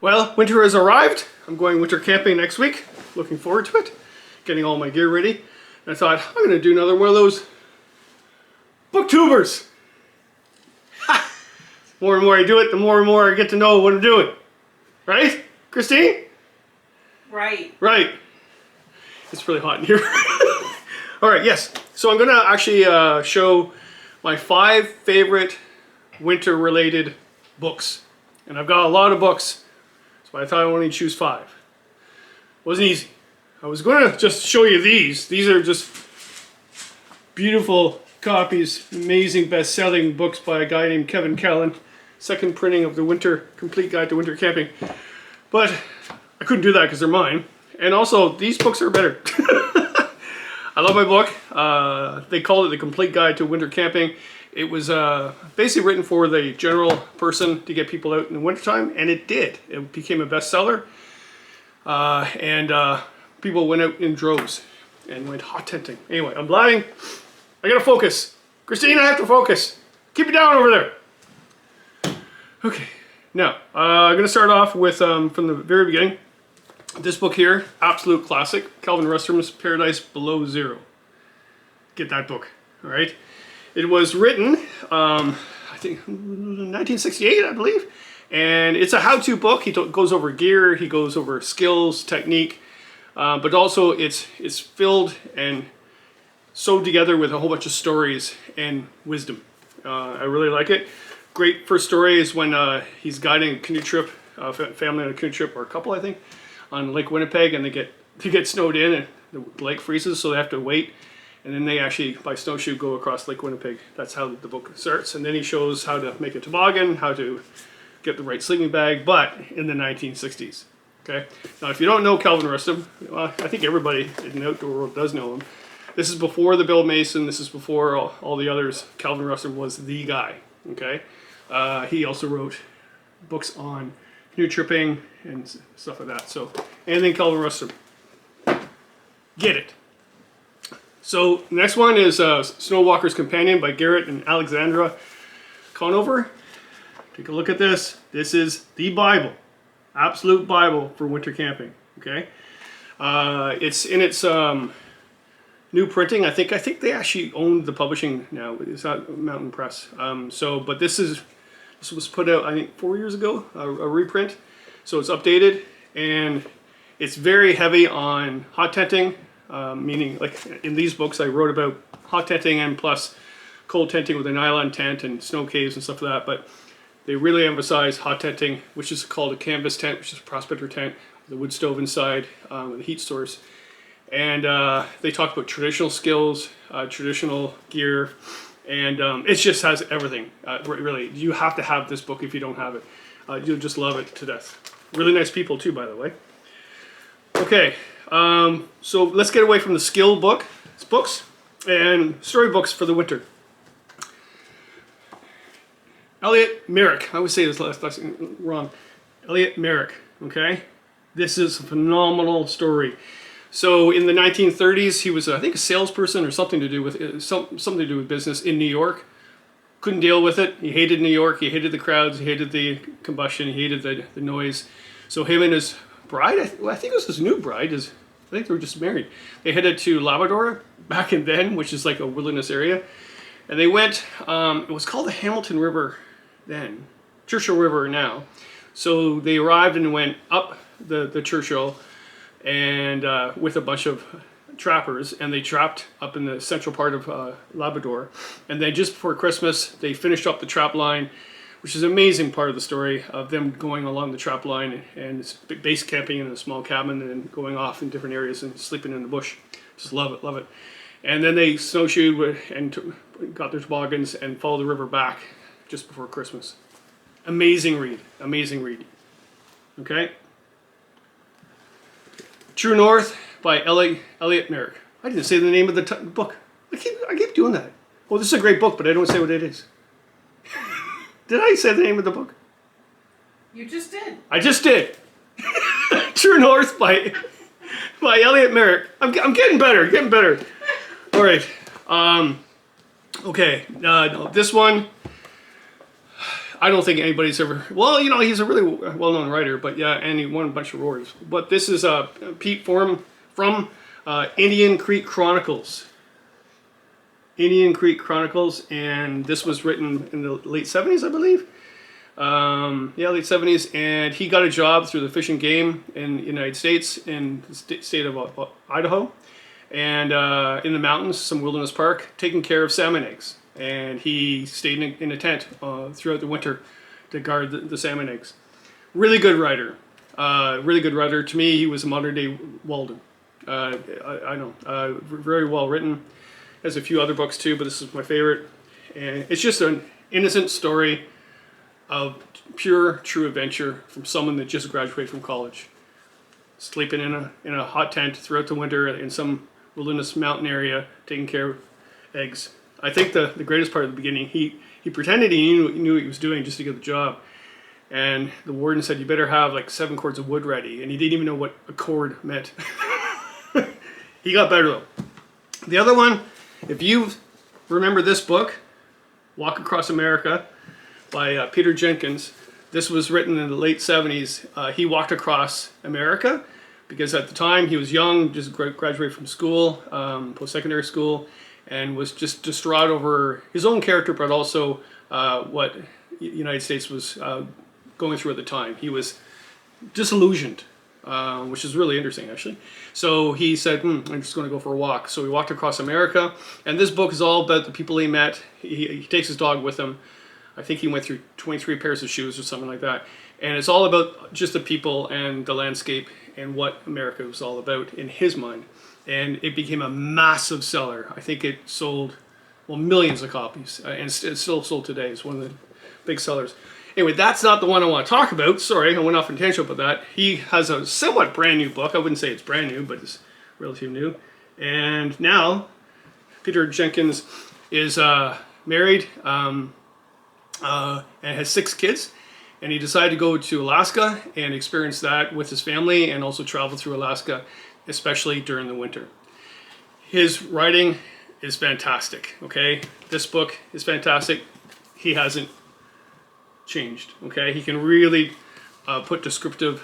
Well, winter has arrived. I'm going winter camping next week. Looking forward to it. Getting all my gear ready. And I thought, I'm going to do another one of those booktubers. Ha! The more and more I do it, the more and more I get to know what I'm doing. Right, Christine? Right. Right. It's really hot in here. All right, yes. So I'm going to actually show my 5 favorite winter-related books. And I've got a lot of books, so I thought I wanted to choose 5. Wasn't easy. I was going to just show you these. These are just beautiful copies, amazing best-selling books by a guy named Kevin Callan. Second printing of the Winter Complete Guide to Winter Camping. But I couldn't do that because they're mine. And also, these books are better. I love my book. They called it the Complete Guide to Winter Camping. It was basically written for the general person to get people out in the wintertime, and it did. It became a bestseller. And people went out in droves and went hot tenting. Anyway, I'm blabbing. I gotta focus. Christine, I have to focus. Keep it down over there. Okay, now I'm gonna start off with from the very beginning. This book here, absolute classic, Calvin Rutstrum's Paradise Below Zero. Get that book, all right? It was written, I think, 1968, I believe, and it's a how-to book. He goes over gear, he goes over skills, technique, but also it's filled and sewed together with a whole bunch of stories and wisdom. I really like it. Great first story is when he's guiding a canoe trip, family on a canoe trip, or a couple, I think, on Lake Winnipeg, and they get snowed in, and the lake freezes, so they have to wait, and then they actually, by snowshoe, go across Lake Winnipeg. That's how the book starts, and then he shows how to make a toboggan, how to get the right sleeping bag, but in the 1960s. Okay. Now, if you don't know Calvin Rutstrum, well, I think everybody in the outdoor world does know him. This is before the Bill Mason. This is before all the others. Calvin Rutstrum was the guy. Okay. He also wrote books on canoe tripping and stuff like that. So anything Calvin Rutstrum, get it. So next one is Snow Walker's Companion by Garrett and Alexandra Conover. Take a look at this. This is the Bible, absolute Bible for winter camping. Okay, it's in its new printing. I think they actually own the publishing now. It's not Mountain Press. But this was put out, I think, 4 years ago, a reprint. So it's updated, and it's very heavy on hot tenting, meaning, like in these books I wrote about hot tenting and plus cold tenting with a nylon tent and snow caves and stuff like that, but they really emphasize hot tenting, which is called a canvas tent, which is a prospector tent with a wood stove inside with a heat source. And they talk about traditional skills, traditional gear, and it just has everything. Really, you have to have this book if you don't have it. You'll just love it to death. Really nice people too, by the way. Okay, so let's get away from the skill books and storybooks for the winter. Elliott Merrick. I always say this last name wrong. Elliott Merrick. Okay, this is a phenomenal story. So in the 1930s, he was, I think, a salesperson or something to do with something to do with business in New York. Couldn't deal with it. He hated New York. He hated the crowds. He hated the combustion. He hated the noise. So him and his bride, I think it was his new bride. I think they were just married. They headed to Labrador back in then, which is like a wilderness area, and they went. It was called the Hamilton River then, Churchill River now. So they arrived and went up the Churchill, and with a bunch of trappers, and they trapped up in the central part of Labrador. And then just before Christmas, they finished up the trap line, which is an amazing part of the story of them going along the trap line and base camping in a small cabin and going off in different areas and sleeping in the bush. Just love it, love it. And then they snowshoed and got their toboggans and followed the river back just before Christmas. Amazing read, amazing read. Okay. True North by Elliott Merrick. I didn't say the name of the book. I keep doing that. Well, this is a great book, but I don't say what it is. Did I say the name of the book? You just did. I just did. True North by Elliott Merrick. I'm getting better, getting better. All right. Okay. This one, I don't think anybody's ever, well, you know, he's a really well-known writer, but yeah, and he won a bunch of awards. But this is Pete Fromm from Indian Creek Chronicles. Indian Creek Chronicles, and this was written in the late 70s, I believe. Yeah, late 70s, and he got a job through the Fish and Game in the United States, in the state of Idaho, and in the mountains, some wilderness park, taking care of salmon eggs. And he stayed in a tent throughout the winter to guard the salmon eggs. Really good writer. Really good writer. To me, he was a modern day Walden. I know. Very well written. Has a few other books too, but this is my favorite. And it's just an innocent story of pure, true adventure from someone that just graduated from college. Sleeping in a hot tent throughout the winter in some wilderness mountain area, taking care of eggs. I think the greatest part of the beginning, he pretended he knew what he was doing just to get the job. And the warden said, you better have like 7 cords of wood ready. And he didn't even know what a cord meant. He got better though. The other one, if you remember this book, Walk Across America by Peter Jenkins, this was written in the late 70s. He walked across America because at the time he was young, just graduated from school, post-secondary school, and was just distraught over his own character, but also what the United States was going through at the time. He was disillusioned, which is really interesting, actually. So he said, I'm just going to go for a walk. So he walked across America, and this book is all about the people he met. He takes his dog with him. I think he went through 23 pairs of shoes or something like that. And it's all about just the people and the landscape and what America was all about in his mind. And it became a massive seller. I think it sold, well, millions of copies, and it's still sold today. It's one of the big sellers. Anyway, that's not the one I want to talk about. Sorry, I went off on a tangent about that. He has a somewhat brand new book. I wouldn't say it's brand new, but it's relatively new. And now, Peter Jenkins is married and has 6 kids. And he decided to go to Alaska and experience that with his family, and also travel through Alaska, especially during the winter. His writing is fantastic, okay? This book is fantastic. He hasn't changed, okay? He can really put descriptive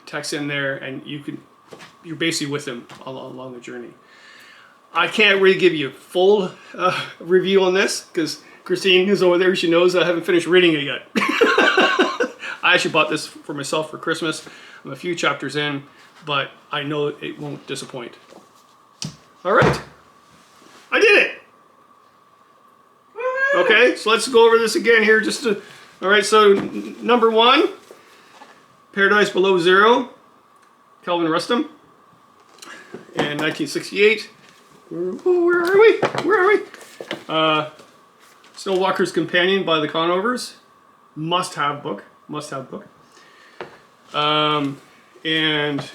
text in there, and you're basically with him along the journey. I can't really give you a full review on this, because Christine, who's over there, she knows I haven't finished reading it yet. I actually bought this for myself for Christmas. I'm a few chapters in, but I know it won't disappoint. All right, I did it. Woo-hoo! Okay, so let's go over this again here. All right, so number 1, Paradise Below Zero, Calvin Rutstrum, in 1968. Where are we? Where are we? Snow Walker's Companion by the Conovers. Must-have book. Must-have book. And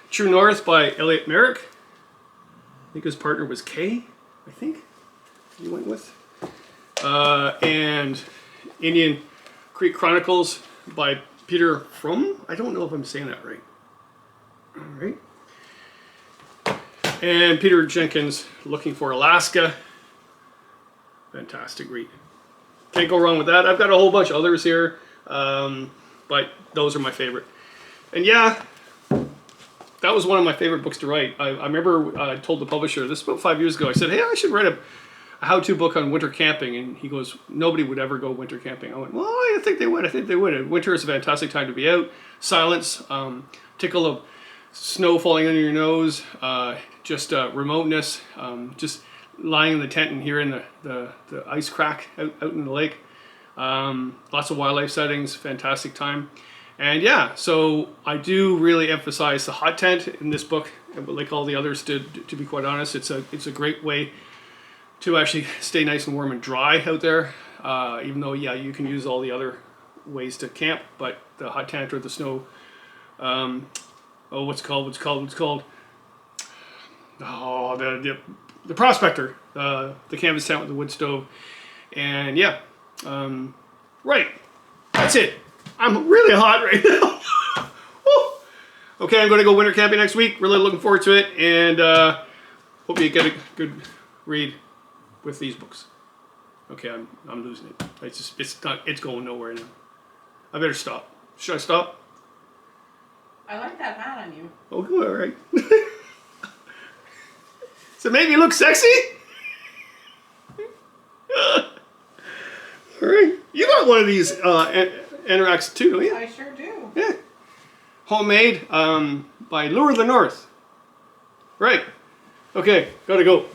True North by Elliott Merrick. I think his partner was Kay, I think he went with. And Indian Creek Chronicles by Peter Fromm. I don't know if I'm saying that right. All right. And Peter Jenkins, Looking for Alaska. Fantastic read. Can't go wrong with that. I've got a whole bunch of others here, but those are my favorite. And yeah, that was one of my favorite books to write. I remember I told the publisher, this was about 5 years ago, I said, hey, I should write a how-to book on winter camping. And he goes, nobody would ever go winter camping. I went, well, I think they would. I think they would. Winter is a fantastic time to be out. Silence, tickle of snow falling under your nose, just remoteness, just lying in the tent and hearing the ice crack out in the lake. Lots of wildlife settings, fantastic time. And yeah, so I do really emphasize the hot tent in this book, like all the others did, to be quite honest. It's a great way to actually stay nice and warm and dry out there, even though, yeah, you can use all the other ways to camp, but the hot tent or the snow, what's it called? Oh, the prospector, the canvas tent with the wood stove. And yeah, right, that's it. I'm really hot right now. Okay, I'm going to go winter camping next week. Really looking forward to it, and hope you get a good read with these books. Okay, I'm losing it. It's going nowhere now. I better stop. Should I stop? I like that hat on you. Oh, good, all right. So maybe you look sexy? All right. You got one of these anoraks too, don't you? I sure do. Yeah. Homemade by Lure of the North. Right. Okay, gotta go.